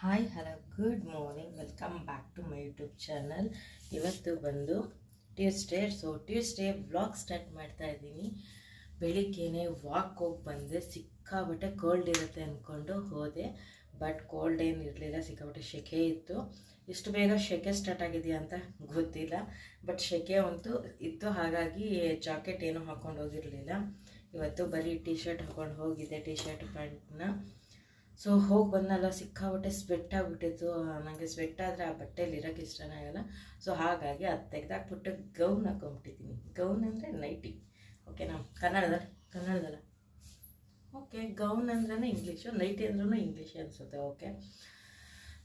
Hi hello good morning, welcome back to my YouTube channel. ಇವತ್ತು ಬಂದು Tuesday vlog start ಮಾಡ್ತಾ ಇದ್ದೀನಿ. ಬೆಳಿಗ್ಗೆನೆ ವಾಕ್ ಹೋಗಿ ಬಂದೆ. ಸಿಕ್ಕಾಬಟ್ಟೆ ಕೋಲ್ಡ್ ಇರುತ್ತೆ ಅಂದ್ಕೊಂಡು ಹೋದೆ, ಬಟ್ ಕೋಲ್ಡ್ ಏನು ಇರಲಿಲ್ಲ, ಸಿಕ್ಕಾಬಟ್ಟೆ ಸೆಕೆ ಇತ್ತು. ಇಷ್ಟು ಬೇಗ ಸೆಕೆ ಸ್ಟಾರ್ಟ್ ಆಗಿದೆಯಾ ಅಂತ ಗೊತ್ತಿಲ್ಲ, ಬಟ್ ಸೆಕೆ ಅಂತೂ ಇತ್ತು. ಹಾಗಾಗಿ ಜಾಕೆಟ್ ಏನೂ ಹಾಕ್ಕೊಂಡು ಹೋಗಿರಲಿಲ್ಲ. ಇವತ್ತು ಬರೀ ಟೀ ಶರ್ಟ್ ಹಾಕ್ಕೊಂಡು ಹೋಗಿದ್ದೆ, ಟೀ ಶರ್ಟ್ ಪ್ಯಾಂಟ್ನ. ಸೊ ಹೋಗಿ ಬಂದಲ್ಲ, ಸಿಕ್ಕಾಬಟ್ಟೆ ಸ್ವೆಟ್ ಆಗಿಬಿಟ್ಟಿತ್ತು. ನನಗೆ ಸ್ವೆಟ್ ಆದರೆ ಆ ಬಟ್ಟೆಯಲ್ಲಿ ಇರೋಕ್ಕೆ ಇಷ್ಟನೇ ಆಗಲ್ಲ. ಸೊ ಹಾಗಾಗಿ ಅದು ತೆಗೆದಾಕ್ಬಿಟ್ಟು ಗೌನ್ ಹಾಕೊಂಬಿಟ್ಟಿದ್ದೀನಿ. ಗೌನ್ ಅಂದರೆ ನೈಟಿ, ಓಕೆನಾ? ಕನ್ನಡದಲ್ಲ ಓಕೆ. ಗೌನ್ ಅಂದ್ರೇ ಇಂಗ್ಲೀಷು, ನೈಟಿ ಅಂದ್ರೂ ಇಂಗ್ಲೀಷೇ ಅನಿಸುತ್ತೆ. ಓಕೆ,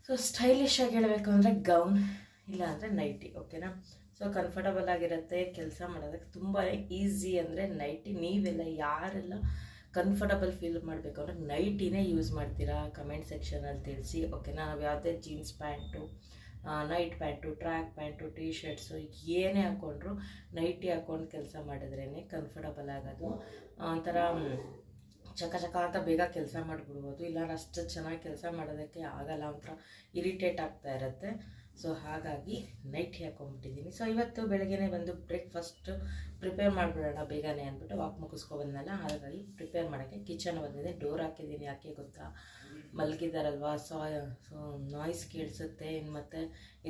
ಸೊ ಸ್ಟೈಲಿಶ್ ಆಗಿ ಹೇಳಬೇಕು ಅಂದರೆ ಗೌನ್, ಇಲ್ಲ ಅಂದರೆ ನೈಟಿ, ಓಕೆನಾ? ಸೊ ಕಂಫರ್ಟಬಲ್ ಆಗಿರುತ್ತೆ, ಕೆಲಸ ಮಾಡೋದಕ್ಕೆ ತುಂಬಾ ಈಸಿ ಅಂದರೆ ನೈಟಿ. ನೀವೆಲ್ಲ ಯಾರೆಲ್ಲ ಕಂಫರ್ಟಬಲ್ ಫೀಲ್ ಮಾಡಬೇಕು ಅಂದರೆ ನೈಟಿನೇ ಯೂಸ್ ಮಾಡ್ತೀರಾ ಕಮೆಂಟ್ ಸೆಕ್ಷನಲ್ಲಿ ತಿಳಿಸಿ, ಓಕೆನಾ? ನಾವು ಯಾವುದೇ jeans pant, night pant, track pant, tea shirts ಏನೇ ಹಾಕ್ಕೊಂಡ್ರು ನೈಟಿ ಹಾಕ್ಕೊಂಡು ಕೆಲಸ ಮಾಡಿದ್ರೇ ಕಂಫರ್ಟಬಲ್ ಆಗೋದು. ಒಂಥರ ಚಕ ಅಂತ ಬೇಗ ಕೆಲಸ ಮಾಡಿಬಿಡ್ಬೋದು, ಇಲ್ಲಾಂದ್ರೆ ಅಷ್ಟು ಚೆನ್ನಾಗಿ ಕೆಲಸ ಮಾಡೋದಕ್ಕೆ ಆಗಲ್ಲ, ಒಂಥರ ಇರಿಟೇಟ್ ಆಗ್ತಾ ಇರುತ್ತೆ. ಸೊ ಹಾಗಾಗಿ ನೈಟಿ ಹಾಕ್ಕೊಂಬಿಟ್ಟಿದ್ದೀನಿ. ಸೊ ಇವತ್ತು ಬೆಳಗ್ಗೆನೇ ಬಂದು ಬ್ರೇಕ್ಫಾಸ್ಟ್ ಪ್ರಿಪೇರ್ ಮಾಡಿಬಿಡೋಣ ಬೇಗನೆ ಅಂದ್ಬಿಟ್ಟು ವಾಕ್ ಮುಗಿಸ್ಕೊಬಂದಲ್ಲ, ಹಾಗಾಗಿ ಪ್ರಿಪೇರ್ ಮಾಡೋಕ್ಕೆ ಕಿಚನ್ ಬಂದಿದೆ. ಡೋರ್ ಹಾಕಿದ್ದೀನಿ, ಯಾಕೆ ಗೊತ್ತಾ? ಮಲಗಿದಾರಲ್ವಾ, ಸೊ ನಾಯ್ಸ್ ಕೇಳಿಸುತ್ತೆ, ಇನ್ನು ಮತ್ತೆ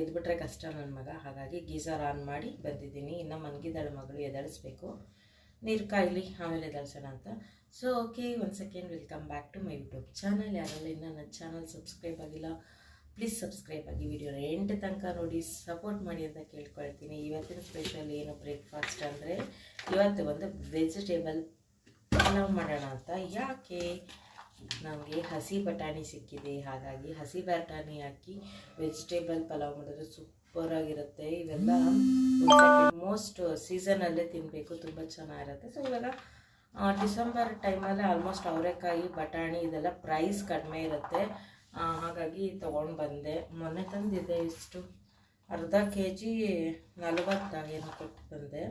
ಎದ್ಬಿಟ್ರೆ ಕಷ್ಟ ನನ್ನ ಮಗ. ಹಾಗಾಗಿ ಗೀಸರ್ ಆನ್ ಮಾಡಿ ಬಂದಿದ್ದೀನಿ. ಇನ್ನು ಮಲಗಿದಾಳೆ ಮಗಳು, ಎದಳಿಸ್ಬೇಕು, ನೀರು ಕಾಯಲಿ ಆಮೇಲೆ ಎದಳ್ಸೋಣ ಅಂತ. So okay, one second, welcome back to my YouTube channel. ಯಾರೆಲ್ಲ ಇನ್ನೂ ನನ್ನ ಚಾನಲ್ ಸಬ್ಸ್ಕ್ರೈಬ್ ಆಗಿಲ್ಲ, ಪ್ಲೀಸ್ ಸಬ್ಸ್ಕ್ರೈಬ್ ಆಗಿ, ವಿಡಿಯೋನ ಎಂಟು ತನಕ ನೋಡಿ ಸಪೋರ್ಟ್ ಮಾಡಿ ಅಂತ ಕೇಳ್ಕೊಳ್ತೀನಿ. ಇವತ್ತಿನ ಸ್ಪೆಷಲ್ ಏನು ಬ್ರೇಕ್ಫಾಸ್ಟ್ ಅಂದರೆ, ಇವತ್ತು ಒಂದು ವೆಜಿಟೇಬಲ್ ಪಲಾವ್ ಮಾಡೋಣ ಅಂತ. ಯಾಕೆ? ನಮಗೆ ಹಸಿ ಬಟಾಣಿ ಸಿಕ್ಕಿದೆ, ಹಾಗಾಗಿ ಹಸಿ ಬಟಾಣಿ ಹಾಕಿ ವೆಜಿಟೇಬಲ್ ಪಲಾವ್ ಮಾಡಿದ್ರೆ ಸೂಪರಾಗಿರುತ್ತೆ. ಇವೆಲ್ಲ ಮೋಸ್ಟ್ ಸೀಸನಲ್ಲೇ ತಿನ್ನಬೇಕು, ತುಂಬ ಚೆನ್ನಾಗಿರುತ್ತೆ. ಸೊ ಇವಾಗ ಡಿಸೆಂಬರ್ ಟೈಮಲ್ಲೇ ಆಲ್ಮೋಸ್ಟ್ ಅವರೆಕಾಯಿ, ಬಟಾಣಿ ಇದೆಲ್ಲ ಪ್ರೈಸ್ ಕಡಿಮೆ ಇರುತ್ತೆ, ಹಾಗಾಗಿ ತೊಗೊಂಡು ಬಂದೆ. ಮೊನ್ನೆ ತಂದಿದ್ದೆ, ಇಷ್ಟು ಅರ್ಧ kg 40 ಏನೋ ಕೊಟ್ಟು ಬಂದೆ.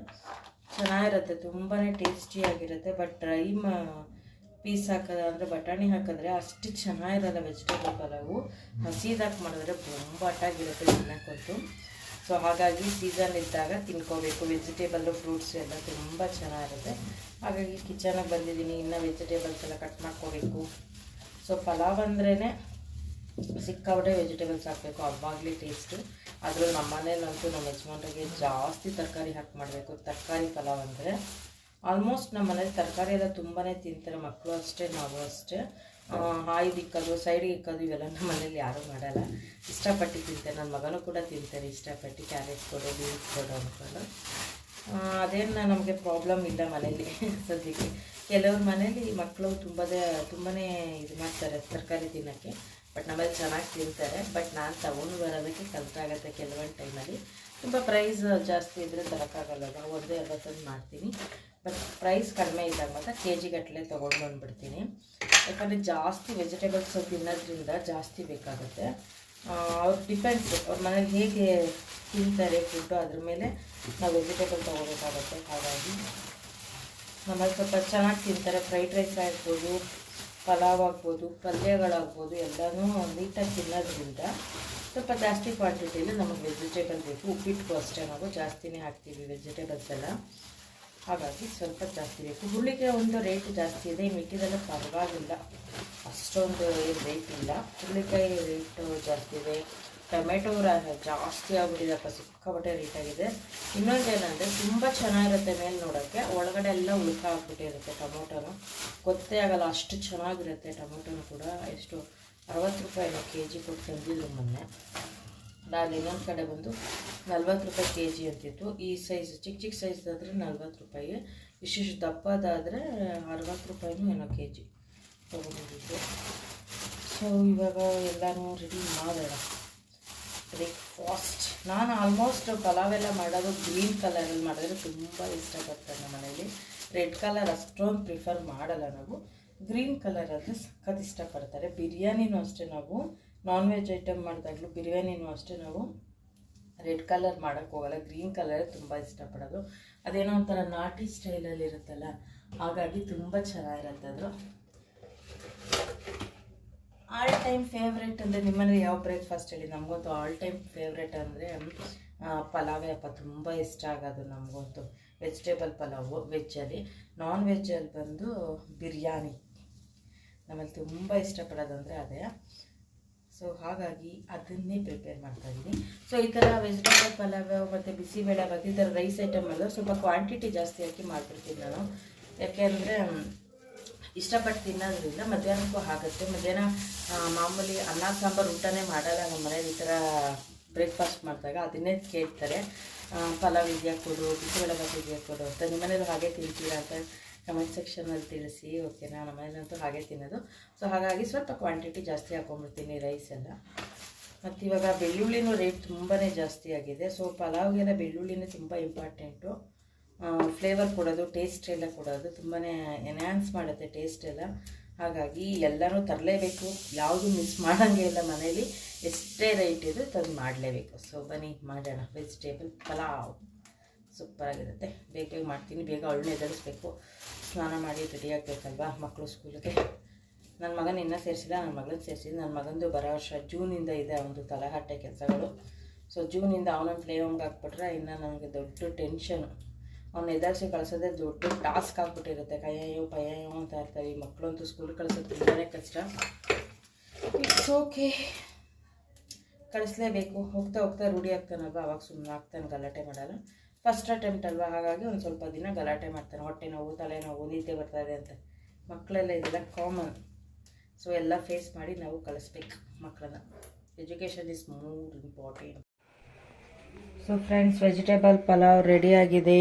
ಚೆನ್ನಾಗಿರುತ್ತೆ, ತುಂಬಾ ಟೇಸ್ಟಿಯಾಗಿರುತ್ತೆ. ಬಟ್ ಡ್ರೈ ಪೀಸ್ ಹಾಕೋದು ಅಂದರೆ ಬಟಾಣಿ ಹಾಕಿದ್ರೆ ಅಷ್ಟು ಚೆನ್ನಾಗಿರಲ್ಲ ವೆಜಿಟೇಬಲ್ ಪಲಾವು. ಹಸಿದಾಗಿ ಮಾಡಿದ್ರೆ ಬೊಂಬಾಟಾಗಿರುತ್ತೆ ತಿನ್ನೋಕ್ಕಂತೂ. ಸೊ ಹಾಗಾಗಿ ಸೀಸನ್ ಇದ್ದಾಗ ತಿನ್ಕೋಬೇಕು, ವೆಜಿಟೇಬಲ್ಲು ಫ್ರೂಟ್ಸು ಎಲ್ಲ ತುಂಬ ಚೆನ್ನಾಗಿರುತ್ತೆ. ಹಾಗಾಗಿ ಕಿಚನಿಗೆ ಬಂದಿದ್ದೀನಿ, ಇನ್ನು ವೆಜಿಟೇಬಲ್ಸ್ ಎಲ್ಲ ಕಟ್ ಮಾಡ್ಕೋಬೇಕು. ಸೊ ಪಲಾವ್ ಅಂದ್ರೇ ಸಿಕ್ಕಾಬಟ್ಟೆ ವೆಜಿಟೇಬಲ್ಸ್ ಹಾಕಬೇಕು, ಅವಾಗಲೇ ಟೇಸ್ಟು. ಆದರೂ ನಮ್ಮ ಮನೇಲಂತೂ ನಮ್ಮ ಯಜಮಾನ್ರಿಗೆ ಜಾಸ್ತಿ ತರಕಾರಿ ಹಾಕಿ ಮಾಡಬೇಕು. ತರಕಾರಿ ಪಲಾವ್ ಅಂದರೆ ಆಲ್ಮೋಸ್ಟ್ ನಮ್ಮ ಮನೇಲಿ ತರಕಾರಿ ಎಲ್ಲ ತುಂಬಾ ತಿಂತಾರೆ, ಮಕ್ಕಳು ಅಷ್ಟೇ, ನಾವು ಅಷ್ಟೇ. ಹಾಯ್ದು ಇಕ್ಕೋದು, ಸೈಡಿಗೆ ಇಕ್ಕೋದು ಇವೆಲ್ಲ ನಮ್ಮ ಮನೇಲಿ ಯಾರೂ ಮಾಡಲ್ಲ, ಇಷ್ಟಪಟ್ಟು ತಿಂತಾರೆ. ನನ್ನ ಮಗನೂ ಕೂಡ ತಿಂತಾರೆ ಇಷ್ಟಪಟ್ಟು, ಕ್ಯಾರೆಟ್ ಕೊಡು, ಬೀನ್ಸ್ ಕೊಡು ಅಂದ್ಕೊಂಡು. ಅದೇನು ನಮಗೆ ಪ್ರಾಬ್ಲಮ್ ಇಲ್ಲ ಮನೇಲಿ ಸದ್ಯಕ್ಕೆ. ಕೆಲವ್ರ ಮನೇಲಿ ಮಕ್ಕಳು ತುಂಬಾ ಇದು ಮಾಡ್ತಾರೆ ತರಕಾರಿ ತಿನ್ನೋಕ್ಕೆ, ಬಟ್ ನಮ್ಮಲ್ಲಿ ಚೆನ್ನಾಗಿ ತಿಂತಾರೆ. ಬಟ್ ನಾನು ತಗೊಂಡು ಬರೋದಕ್ಕೆ ಕಷ್ಟ ಆಗುತ್ತೆ ಕೆಲವೊಂದು ಟೈಮಲ್ಲಿ. ತುಂಬ ಪ್ರೈಸ್ ಜಾಸ್ತಿ ಇದ್ದರೆ ತರೋಕ್ಕಾಗಲ್ಲ, ನಾವು 150 ಮಾಡ್ತೀನಿ. ಬಟ್ ಪ್ರೈಸ್ ಕಡಿಮೆ ಇದ್ದಾಗ ಮಾತ್ರ kg ಗಟ್ಟಲೆ ತೊಗೊಂಡು ಬಂದುಬಿಡ್ತೀನಿ. ಯಾಕಂದರೆ ಜಾಸ್ತಿ ವೆಜಿಟೇಬಲ್ಸ್ ತಿನ್ನೋದ್ರಿಂದ ಜಾಸ್ತಿ ಬೇಕಾಗುತ್ತೆ. ಅವ್ರು ಡಿಪೆಂಡ್ಸ್, ಅವ್ರ ಮನೇಲಿ ಹೇಗೆ ತಿಂತಾರೆ ಫುಡ್ಡು, ಅದ್ರ ಮೇಲೆ ನಾವು ವೆಜಿಟೇಬಲ್ ತೊಗೋಬೇಕಾಗತ್ತೆ. ಹಾಗಾಗಿ ನಮ್ಮಲ್ಲಿ ಸ್ವಲ್ಪ ಚೆನ್ನಾಗಿ ತಿಂತಾರೆ. ಫ್ರೈಡ್ ರೈಸ್ ಆಗ್ಬೋದು, ಪಲಾವ್ ಆಗ್ಬೋದು, ಪಲ್ಯಗಳಾಗ್ಬೋದು, ಎಲ್ಲನೂ ನೀಟಾಗಿ ತಿನ್ನೋದ್ರಿಂದ ಸ್ವಲ್ಪ ಜಾಸ್ತಿ ಕ್ವಾಂಟಿಟಿಯಲ್ಲಿ ನಮಗೆ ವೆಜಿಟೇಬಲ್ ಬೇಕು. ಉಪ್ಪಿಟ್ಟು ಅಷ್ಟೇ, ನಾವು ಜಾಸ್ತಿನೇ ಹಾಕ್ತೀವಿ ವೆಜಿಟೇಬಲ್ಸ್ ಎಲ್ಲ, ಹಾಗಾಗಿ ಸ್ವಲ್ಪ ಜಾಸ್ತಿ ಬೇಕು. ಹುರುಳಿಗೆ ಒಂದು ರೇಟ್ ಜಾಸ್ತಿ ಇದೆ, ಮಿಕ್ಕಿದೆಲ್ಲ ಪರವಾಗಿಲ್ಲ, ಅಷ್ಟೊಂದು ಏನು ರೇಟ್ ಇಲ್ಲ. ಹುರುಳಿಕಾಯಿ ರೇಟು ಜಾಸ್ತಿ ಇದೆ. ಟೊಮೆಟೊ ಜಾಸ್ತಿ ಆಗಿಬಿಟ್ಟಿದೆಪ್ಪ, ಸಿಕ್ಕಾಬಟ್ಟೆ ರೇಟಾಗಿದೆ. ಇನ್ನೊಂದೇನೆಂದರೆ ತುಂಬ ಚೆನ್ನಾಗಿರುತ್ತೆ ಮೇಲೆ ನೋಡೋಕ್ಕೆ, ಒಳಗಡೆ ಎಲ್ಲ ಉಳ್ಕ ಹಾಕ್ಬಿಟ್ಟಿರುತ್ತೆ ಟೊಮೊಟೊನು, ಗೊತ್ತೇ ಆಗಲ್ಲ, ಅಷ್ಟು ಚೆನ್ನಾಗಿರುತ್ತೆ ಟೊಮೊಟೊನು ಕೂಡ. ಎಷ್ಟು 60 ರೂಪಾಯಿನೋ kg ಕೊಟ್ಟು ತಂದಿದ್ರು ಮೊನ್ನೆ. ನಾನು ಇನ್ನೊಂದು ಕಡೆ ಬಂದು 40 ರೂಪಾಯಿ kg ಅಂತಿತ್ತು. ಈ ಸೈಜ್ ಚಿಕ್ಕ ಸೈಜ್ದಾದರೆ 40 ರೂಪಾಯಿ, ಇಷ್ಟಿಷ್ಟು ದಪ್ಪದಾದರೆ 60 ರೂಪಾಯಿನೂ ಏನೋ kg ತೊಗೊಂಡಿದ್ದು. ಸೊ ಇವಾಗ ಎಲ್ಲನೂ ರೆಡಿ ಮಾಡೋಣ ಬ್ರೇಕ್ಫಾಸ್ಟ್. ನಾನು ಆಲ್ಮೋಸ್ಟ್ ಪಲಾವೆಲ್ಲ ಮಾಡೋದು ಗ್ರೀನ್ ಕಲರಲ್ಲಿ ಮಾಡಿದ್ರೆ ತುಂಬ ಇಷ್ಟಪಡ್ತಾರೆ ನಮ್ಮ ಮನೇಲಿ. ರೆಡ್ ಕಲರ್ ಅಷ್ಟೊಂದು ಪ್ರಿಫರ್ ಮಾಡಲ್ಲ ನಾವು, ಗ್ರೀನ್ ಕಲರ್ ಅಂದರೆ ಸಖತ್ ಇಷ್ಟಪಡ್ತಾರೆ. ಬಿರಿಯಾನಿನೂ ಅಷ್ಟೇ, ನಾವು ನಾನ್ ವೆಜ್ ಐಟಮ್ ಮಾಡಿದಾಗಲೂ ಬಿರಿಯಾನಿನೂ ಅಷ್ಟೇ ನಾವು ರೆಡ್ ಕಲರ್ ಮಾಡೋಕ್ಕೆ ಹೋಗಲ್ಲ, ಗ್ರೀನ್ ಕಲರೇ ತುಂಬ ಇಷ್ಟಪಡೋದು. ಅದೇನೋ ಒಂಥರ ನಾಟಿ ಸ್ಟೈಲಲ್ಲಿ ಇರುತ್ತಲ್ಲ, ಹಾಗಾಗಿ ತುಂಬ ಚೆನ್ನಾಗಿರುತ್ತೆ ಅದು. ಆಲ್ ಟೈಮ್ ಫೇವ್ರೆಟ್ ಅಂದರೆ ನಿಮ್ಮಲ್ಲಿ ಯಾವ ಬ್ರೇಕ್ಫಾಸ್ಟ್ ಹೇಳಿ? ನಮಗಂತೂ ಆಲ್ ಟೈಮ್ ಫೇವ್ರೆಟ್ ಅಂದರೆ ಪಲಾವೇ ಅಪ್ಪ, ತುಂಬ ಇಷ್ಟ ಆಗೋದು ನಮಗಂತೂ. ವೆಜಿಟೇಬಲ್ ಪಲಾವು ವೆಜ್ಜಲ್ಲಿ. ನಾನ್ ವೆಜ್ಜಲ್ಲಿ ಬಂದು ಬಿರಿಯಾನಿ ನಮ್ಮಲ್ಲಿ ತುಂಬ ಇಷ್ಟಪಡೋದು ಅಂದರೆ ಅದೇ. ಸೊ ಹಾಗಾಗಿ ಅದನ್ನೇ ಪ್ರಿಪೇರ್ ಮಾಡ್ತಾಯಿದ್ದೀನಿ. ಸೊ ಈ ಥರ ವೆಜಿಟೇಬಲ್ ಪಲಾವ್ ಮತ್ತು ಬಿಸಿಬೇಳೆಭಾತ್ ಈ ಥರ ರೈಸ್ ಐಟಮ್ ಎಲ್ಲ ಸ್ವಲ್ಪ ಕ್ವಾಂಟಿಟಿ ಜಾಸ್ತಿ ಹಾಕಿ ಮಾಡ್ಬಿಡ್ತೀನಿ ನಾನು. ಯಾಕೆಂದರೆ ಇಷ್ಟಪಟ್ಟು ತಿನ್ನೋದ್ರಿಂದ ಮಧ್ಯಾಹ್ನಕ್ಕೂ ಆಗುತ್ತೆ. ಮಧ್ಯಾಹ್ನ ಮಾಮೂಲಿ ಅನ್ನ ಸಾಂಬಾರು ಊಟನೇ ಮಾಡಲ್ಲ ನಮ್ಮ ಮನೇಲಿ. ಈ ಥರ ಬ್ರೇಕ್ಫಾಸ್ಟ್ ಮಾಡಿದಾಗ ಅದನ್ನೇ ಕೇಳ್ತಾರೆ, ಪಲಾವ್ ಇದೆಯಾ ಕೊಡು, ಬಿಸಿಬೇಳೆಭಾತ್ ಇದೆಯಾ ಕೊಡು ಅಂತ. ನಿಮ್ಮ ಮನೇಲಿ ಹಾಗೆ ತಿಂತೀರಾ ಅಂತ ಕಮೆಂಟ್ ಸೆಕ್ಷನಲ್ಲಿ ತಿಳಿಸಿ. ಓಕೆನಾ? ನಮ್ಮ ಮನೇಲಂತೂ ಹಾಗೆ ತಿನ್ನೋದು. ಸೊ ಹಾಗಾಗಿ ಸ್ವಲ್ಪ ಕ್ವಾಂಟಿಟಿ ಜಾಸ್ತಿ ಹಾಕೊಂಡ್ಬಿಡ್ತೀನಿ ರೈಸ್ ಎಲ್ಲ. ಮತ್ತು ಇವಾಗ ಬೆಳ್ಳುಳ್ಳಿನೂ ರೇಟ್ ತುಂಬಾ ಜಾಸ್ತಿ ಆಗಿದೆ. ಸೊ ಪಲಾವ್ಗೆಲ್ಲ ಬೆಳ್ಳುಳ್ಳಿನೇ ತುಂಬ ಇಂಪಾರ್ಟೆಂಟು. ಫ್ಲೇವರ್ ಕೊಡೋದು, ಟೇಸ್ಟ್ ಎಲ್ಲ ಕೊಡೋದು, ತುಂಬಾ ಎನ್ಹ್ಯಾನ್ಸ್ ಮಾಡುತ್ತೆ ಟೇಸ್ಟ್ ಎಲ್ಲ. ಹಾಗಾಗಿ ಎಲ್ಲನೂ ತರಲೇಬೇಕು, ಯಾವುದು ಮಿಸ್ ಮಾಡೋಂಗೆ ಇಲ್ಲ ಮನೇಲಿ. ಎಷ್ಟೇ ರೈಟ್ ಇದು ತಂದು ಮಾಡಲೇಬೇಕು. ಸೊ ಬನ್ನಿ ಮಾಡೋಣ. ವೆಜಿಟೇಬಲ್ ಪಲಾವ್ ಸೂಪರಾಗಿರುತ್ತೆ. ಬೇಗ ಬೇಗ ಮಾಡ್ತೀನಿ. ಬೇಗ ಅವಳನ್ನ ಎದುರಿಸ್ಬೇಕು, ಸ್ನಾನ ಮಾಡಿ ರೆಡಿ ಆಗಬೇಕಲ್ವಾ ಮಕ್ಕಳು ಸ್ಕೂಲಿಗೆ. ನನ್ನ ಮಗನ ಇನ್ನೂ ಸೇರಿಸಿಲ್ಲ, ನನ್ನ ಮಗಳನ್ನ ಸೇರಿಸಿದ್ದು. ನನ್ನ ಮಗಂದು ಬರೋ ವರ್ಷ ಜೂನಿಂದ ಇದೆ ಅವನದು ತಲೆಹಟ್ಟೆ ಕೆಲಸಗಳು. ಸೊ ಜೂನಿಂದ ಅವನನ್ನು ಪ್ಲೇ ಹೋಮ್ಗೆ ಹಾಕ್ಬಿಟ್ರೆ ಇನ್ನು ನನಗೆ ದೊಡ್ಡ ಟೆನ್ಷನು. ಅವ್ನು ಎದುರಿಸಿ ಕಳಿಸೋದೇ ದೊಡ್ಡ ಟಾಸ್ಕ್ ಆಗ್ಬಿಟ್ಟಿರುತ್ತೆ. ಕಯ್ಯೋ ಪಯ್ಯೋ ಅಂತ ಇರ್ತಾರೆ. ಈ ಮಕ್ಕಳಂತೂ ಸ್ಕೂಲಿಗೆ ಕಳಿಸೋದು ತುಂಬಾ ಕಷ್ಟ. ಇಟ್ಸ್ ಓಕೆ, ಕಳಿಸ್ಲೇಬೇಕು. ಹೋಗ್ತಾ ಹೋಗ್ತಾ ರೂಢಿ ಆಗ್ತಾನಲ್ವ, ಅವಾಗ ಸುಮ್ಮನೆ ಆಗ್ತಾನೆ, ಗಲಾಟೆ ಮಾಡಲ್ಲ. ಫಸ್ಟ್ ಅಟೆಂಪ್ಟ್ ಅಲ್ವಾ, ಹಾಗಾಗಿ ಒಂದು ಸ್ವಲ್ಪ ದಿನ ಗಲಾಟೆ ಮಾಡ್ತಾನೆ. ಹೊಟ್ಟೆ ನೋವು, ತಲೆನೋವು, ನಿದ್ದೆ ಬರ್ತಾಯಿದೆ ಅಂತ. ಮಕ್ಕಳೆಲ್ಲ ಇದೆಲ್ಲ ಕಾಮನ್. ಸೊ ಎಲ್ಲ ಫೇಸ್ ಮಾಡಿ ನಾವು ಕಳಿಸ್ಬೇಕು ಮಕ್ಕಳನ್ನ. Education is more important. So friends, vegetable pulao ರೆಡಿಯಾಗಿದೆ.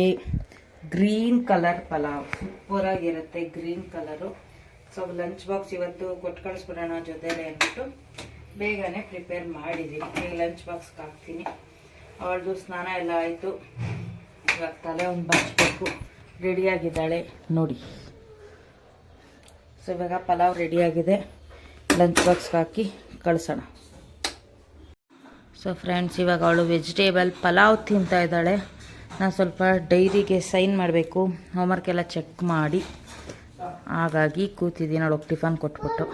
ಗ್ರೀನ್ ಕಲರ್ ಪಲಾವ್ ಸೂಪರಾಗಿರುತ್ತೆ, green colour. So lunch box ಇವತ್ತು ಕೊಟ್ಟು ಕಳಿಸ್ಬಿಡೋಣ ಜೊತೆಲೆ ಅಂದ್ಬಿಟ್ಟು ಬೇಗನೆ ಪ್ರಿಪೇರ್ ಮಾಡಿದ್ದೀನಿ. ಈಗ ಲಂಚ್ ಬಾಕ್ಸ್ಗೆ ಹಾಕ್ತೀನಿ. ಅವಳದು ಸ್ನಾನ ಎಲ್ಲ ಆಯಿತು. ಇವಾಗ ತಲೆ ಒಂದು ಬಾಚಬೇಕು. ರೆಡಿಯಾಗಿದ್ದಾಳೆ ನೋಡಿ. ಸೊ ಇವಾಗ ಪಲಾವ್ ರೆಡಿಯಾಗಿದೆ. ಲಂಚ್ ಬಾಕ್ಸ್ಗೆ ಹಾಕಿ ಕಳಿಸೋಣ. ಸೊ ಫ್ರೆಂಡ್ಸ್, ಇವಾಗ ಅವಳು ವೆಜಿಟೇಬಲ್ ಪಲಾವ್ ತಿಂತಾ ಇದ್ದಾಳೆ. ನಾನು ಸ್ವಲ್ಪ ಡೈರಿಗೆ ಸೈನ್ ಮಾಡಬೇಕು, ಹೋಮ್ವರ್ಕ್ ಎಲ್ಲ ಚೆಕ್ ಮಾಡಿ. ಹಾಗಾಗಿ ಕೂತಿದ್ದೀನಿ. ಅವಳಿಗೆ ಟಿಫನ್ ಕೊಟ್ಬಿಟ್ಟು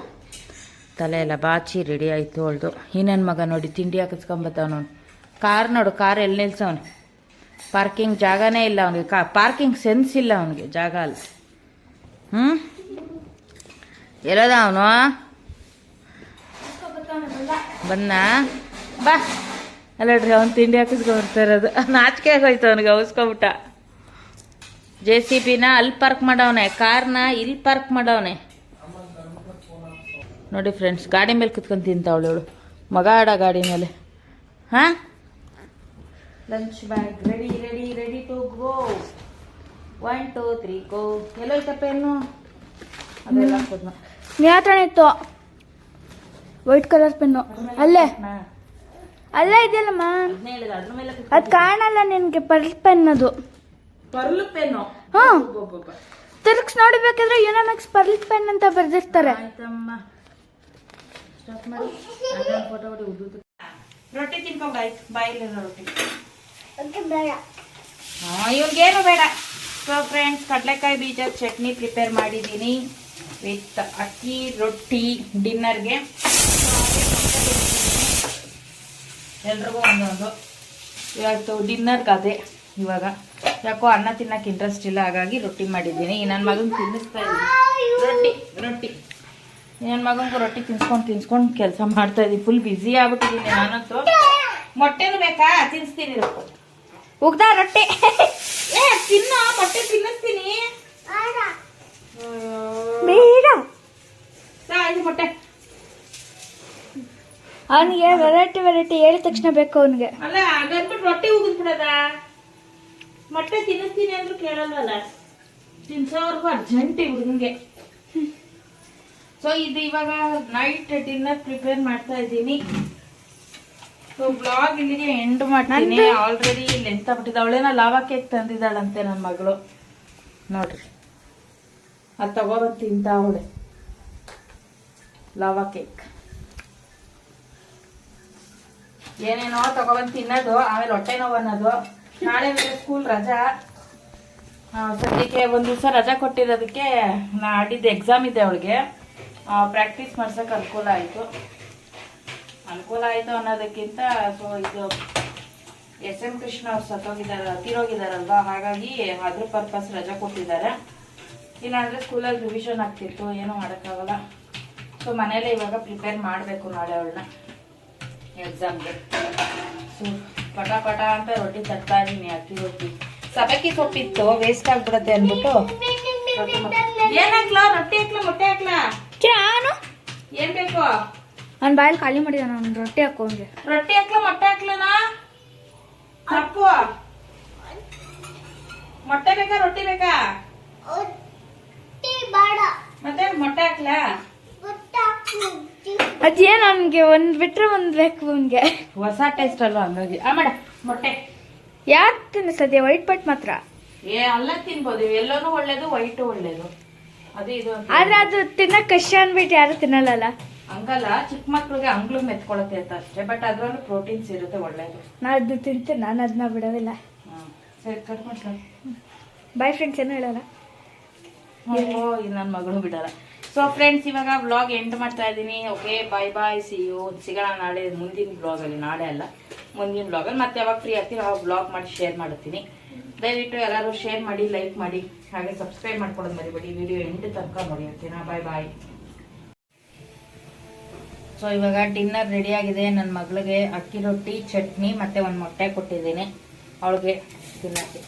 ತಲೆ ಎಲ್ಲ ಬಾಚಿ ರೆಡಿ ಆಯಿತು ಅವಳದು. ಈ ನನ್ನ ಮಗ ನೋಡಿ ತಿಂಡಿ ಹಾಕಿಸ್ಕೊಂಬತ್ತವನು. ಕಾರ್ ನೋಡು, ಕಾರ್ ಎಲ್ಲಿ ನಿಲ್ಸವನು. ಪಾರ್ಕಿಂಗ್ ಜಾಗನೇ ಇಲ್ಲ ಅವನಿಗೆ. ಪಾರ್ಕಿಂಗ್ ಸೆನ್ಸ್ ಇಲ್ಲ ಅವನಿಗೆ, ಜಾಗ ಅಲ್ಲ. ಎಲ್ಲದ ಅವನು ಬನ್ನ ಬಾ ಅಲ್ಲಡ್ರಿ. ಅವ್ನು ತಿಂಡಿ ಹಾಕಿಸ್ಕೊಂಡ್ಬರ್ತಾ ಇರೋದು. ನಾಚಿಕೆ ಆಗೋಯ್ತು ಅವನಿಗೆ, ಅವಸ್ಕೊಬಿಟ್ಟ. JCB ಅಲ್ಲಿ ಪಾರ್ಕ್ ಮಾಡವನೆ, ಕಾರ್ನ ಇಲ್ಲಿ ಪಾರ್ಕ್ ಮಾಡವನೆ ನೋಡಿ ಫ್ರೆಂಡ್ಸ್. ಗಾಡಿ ಮೇಲೆ ಕುತ್ಕೊಂಡು ತಿಂತಾವಳು ಇವಳು. ಮಗ ಆಡ ಗಾಡಿ ಮೇಲೆ. ಹಾಂ, lunch bag ready ready ready to go. 1 2 3 go. ಎಲ್ಲೋಯ್ತಪ್ಪ ಏನು ಅದೆಲ್ಲ ಹಾಕೋದ್ನ ನ್ಯಾತ್ರಣ ಇತ್ತು. ವೈಟ್ ಕಲರ್ ಪೆನ್ನು ಅಲ್ಲೇ ಅಲ್ಲೇ ಇದೆಯಲ್ಲಮ್ಮ. ಅದು ಕಾಣಲ್ಲ ನಿನ್ಗೆ. ಪರ್ಲ್ ಪೆನ್ ಅದು. Pearl pen? ಹಾಂ, ತಿರ್ಗ್ಸ್ ನೋಡಿಬೇಕಾದ್ರೆ ಯುನಮೆಕ್ಸ್ ಪರ್ಲ್ ಪೆನ್ ಅಂತ ಬರ್ದಿರ್ತಾರೆ. ರೊಟ್ಟಿ ತಿನ್ಕೊಂಡು ಆಯ್ತು. ಬಾಯಿಲಿರೋ ರೊಟ್ಟಿ ಬೇಡ. ಇವ್ನಿಗೇನು ಬೇಡ. ಸೊ ಫ್ರೆಂಡ್ಸ್, ಕಡಲೆಕಾಯಿ ಬೀಜದ ಚಟ್ನಿ ಪ್ರಿಪೇರ್ ಮಾಡಿದ್ದೀನಿ ವಿತ್ ಅಕ್ಕಿ ರೊಟ್ಟಿ ಡಿನ್ನರ್ಗೆ. ಎಲ್ರಿಗೂ ಒಂದೊಂದು. ಇವತ್ತು ಡಿನ್ನರ್ಗೆ ಅದೇ. ಇವಾಗ ಯಾಕೋ ಅನ್ನ ತಿನ್ನಕ್ಕೆ ಇಂಟ್ರೆಸ್ಟ್ ಇಲ್ಲ, ಹಾಗಾಗಿ ರೊಟ್ಟಿ ಮಾಡಿದ್ದೀನಿ. ನನ್ನ ಮಗನ ತಿನ್ನಿಸ್ತಾ ಇದ್ದೀನಿ ರೊಟ್ಟಿ. ನನ್ನ ಮಗನಿಗೂ ರೊಟ್ಟಿ ತಿನ್ಸ್ಕೊಂಡು ಕೆಲಸ ಮಾಡ್ತಾ ಇದ್ದೀನಿ. ಫುಲ್ ಬ್ಯುಸಿ ಆಗ್ಬಿಟ್ಟಿದ್ದೀನಿ ನಾನಂತೂ. ಮೊಟ್ಟೆನೂ ಬೇಕಾ? ತಿನ್ನಿಸ್ತೀನಿ. ಉಗ್ದ ರೊಟ್ಟಿ ತಿನ್ನೋ, ಮೊಟ್ಟೆ ತಿನ್ನಿಸ್ತೀನಿ. ಬೇಡ, ಇದು ಮೊಟ್ಟೆ. ಅವನಿಗೆ ವೆರೈಟಿ ಹೇಳಿದ ತಕ್ಷಣ ಬೇಕು ಅವನಿಗೆ. ಅಲ್ಲ ಹಾಗನ್ಬಿಟ್ಟು ರೊಟ್ಟಿ ಉಗಿದ್ಬಿಡದ. ಮೊಟ್ಟೆ ತಿನ್ನಿಸ್ತೀನಿ ಅಂದ್ರೂ ಕೇಳಲ್ವಲ್ಲ. ತಿನ್ಸೋರ್ಗು ಅರ್ಜೆಂಟ್ ಹುಡುಗಂಗೆ. ಸೊ ಇದು ಇವಾಗ ನೈಟ್ ಡಿನ್ನರ್ ಪ್ರಿಪೇರ್ ಮಾಡ್ತಾ ಇದ್ದೀನಿ. ಸೊ ಬ್ಲಾಗ್ ಇಲ್ಲಿಗೆ ಎಂಡ್ ಮಾಡ್ತೀನಿ. ಆಲ್ರೆಡಿ ಲೆಂತ್ ಆಗ್ಬಿಟ್ಟಿದೆ. ಅವಳೇನ ಲಾವಾ ಕೇಕ್ ತಂದಿದ್ದಾಳಂತೆ ನನ್ನ ಮಗಳು. ನೋಡ್ರಿ, ಅದು ತಗೋಬಂದು ತಿಂತ ಅವಳೆ ಲಾವಾ ಕೇಕ್. ಏನೇನೋ ತಗೊಬಂದು ತಿನ್ನೋದು, ಆಮೇಲೆ ಹೊಟ್ಟೆ ನೋವು ಅನ್ನೋದು. ನಾಳೆ ಸ್ಕೂಲ್ ರಜಾ. ಸದ್ಯಕ್ಕೆ ಒಂದು ದಿವಸ ರಜಾ ಕೊಟ್ಟಿರೋದಕ್ಕೆ ನಾಡಿದ್ದು ಎಕ್ಸಾಮ್ ಇದೆ ಅವಳಿಗೆ. ಪ್ರಾಕ್ಟೀಸ್ ಮಾಡ್ಸೋಕೆ ಅನುಕೂಲ ಆಯಿತು ಅನ್ನೋದಕ್ಕಿಂತ ಸೊ ಇದು SM ಕೃಷ್ಣ ಅವ್ರು ತೀರೋಗಿದಾರಲ್ವಾ, ಹಾಗಾಗಿ ಅದ್ರ ಪರ್ಪಸ್ ರಜಾ ಕೊಟ್ಟಿದ್ದಾರೆ. ಇಲ್ಲಾಂದರೆ ಸ್ಕೂಲಲ್ಲಿ ರಿವಿಷನ್ ಆಗ್ತಿತ್ತು, ಏನೂ ಮಾಡೋಕ್ಕಾಗಲ್ಲ. ಸೊ ಮನೇಲೆ ಇವಾಗ ಪ್ರಿಪೇರ್ ಮಾಡಬೇಕು ನಾಳೆ ಅವಳನ್ನ ಎಕ್ಸಾಮ್ಗೆ. ಸೊ ಪಟ ಅಂತ ರೊಟ್ಟಿ ತರ್ತಾ ಇದ್ದೀನಿ, ಅಕ್ಕಿ ರೊಟ್ಟಿ. ಸಬಕ್ಕಿ ಸೊಪ್ಪಿತ್ತು, ವೇಸ್ಟ್ ಆಗ್ಬಿಡತ್ತೆ ಅಂದ್ಬಿಟ್ಟು ಏನ್ ಹಾಕ್ಲಾ, ರೊಟ್ಟಿ ಹಾಕ್ಲಾ, ಮೊಟ್ಟೆ ಹಾಕ್ಲಾ, ಏನ್ ಬೇಕು? ಅವ್ನ ಬಾಯಲ್ಲಿ ಖಾಲಿ ಮಾಡಿದ ನಾನು ರೊಟ್ಟಿ ಹಾಕೋಂಗೆ. ರೊಟ್ಟಿ ಹಾಕ್ಲಾ ಮೊಟ್ಟೆ ಹಾಕ್ಲನಾ? ತಪ್ಪು. ಮೊಟ್ಟೆ ಬೇಕಾ ರೊಟ್ಟಿ ಬೇಕಾ? ಮತ್ತೆ ಮೊಟ್ಟೆ ಹಾಕ್ಲಾ? ಅದೇನ್ ಅವನ್ಗೆ ಒಂದ್ ಬಿಟ್ರೆ ಒಂದ್ ಬೇಕು ಅವನ್ಗೆ. ಹೊಸ ಟೇಸ್ಟ್ ಅಲ್ವಾ, ಹಂಗಾಗಿ ಮಾಡ ಮೊಟ್ಟೆ. ಯಾಕೆ ತಿನ್ನಿಸ್ತದೆ ವೈಟ್ ಪಟ್ ಮಾತ್ರ? ಅಲ್ಲ ತಿನ್ಬೋದು, ಎಲ್ಲೋನು ಒಳ್ಳೇದು, ವೈಟು ಒಳ್ಳೇದು. ಅದು ಇದು ಆದ್ರೆ ಅದು ತಿನ್ನಕ್ ಕಷ್ಟ ಅನ್ಬಿಟ್ಟು ಯಾರು ತಿನ್ನಲ್ಲ. ಹಂಗಲ್ಲ, ಚಿಕ್ಕ ಮಕ್ಳಿಗೆ ಅಂಗ್ಳು ಮೆತ್ಕೊಳತ್ತೆ ಅಂತ ಅಷ್ಟೇ, ಬಟ್ ಅದ್ರಲ್ಲೂ ಪ್ರೋಟೀನ್ಸ್ ಇರುತ್ತೆ, ಒಳ್ಳೇದು. ನಾ ಅದನ್ನ ತಿಂತೀನಿ, ನಾನು ಅದನ್ನ ಬಿಡೋದಿಲ್ಲ. ಸರಿ, ಕಟ್ ಮಾಡ್ಕೊಳ್ಳಿ. ಬಾಯ್ ಫ್ರೆಂಡ್ಸ್ ಏನೂ ಹೇಳಲ್ಲ. ನನ್ನ ಮಗಳು ಬಿಡಲ್ಲ. ಸೊ ಫ್ರೆಂಡ್ಸ್, ಇವಾಗ ವ್ಲಾಗ್ ಎಂಡ್ ಮಾಡ್ತಾ ಇದ್ದೀನಿ. ಓಕೆ, ಬಾಯ್, ಸಿಗೋಣ ನಾಳೆ ಮುಂದಿನ ವ್ಲಾಗಲ್ಲಿ. ನಾಳೆ ಅಲ್ಲ, ಮುಂದಿನ ವ್ಲಾಗಲ್ಲಿ ಮತ್ತೆ ಯಾವಾಗ ಫ್ರೀ ಆಗ್ತೀನಿ ಅವಾಗ ವ್ಲಾಗ್ ಮಾಡಿ ಶೇರ್ ಮಾಡುತ್ತೀನಿ. ದಯವಿಟ್ಟು ಎಲ್ಲರೂ ಶೇರ್ ಮಾಡಿ, ಲೈಕ್ ಮಾಡಿ, ಹಾಗೆ ಸಬ್ಸ್ಕ್ರೈಬ್ ಮಾಡ್ಕೊಳ್ಳೋದು ಮರಿಬೇಡಿ. ವಿಡಿಯೋ ಎಂಡ್ ತನಕ ನೋಡಿ. ಓಕೆನಾ? ಬಾಯ್. ಸೊ ಇವಾಗ ಡಿನ್ನರ್ ರೆಡಿ ಆಗಿದೆ. ನನ್ನ ಮಗಳಿಗೆ ಅಕ್ಕಿ ರೊಟ್ಟಿ, ಚಟ್ನಿ ಮತ್ತೆ ಒಂದು ಮೊಟ್ಟೆ ಕೊಟ್ಟಿದ್ದೀನಿ ಅವಳಿಗೆ ತಿನ್ನಕ್ಕೆ.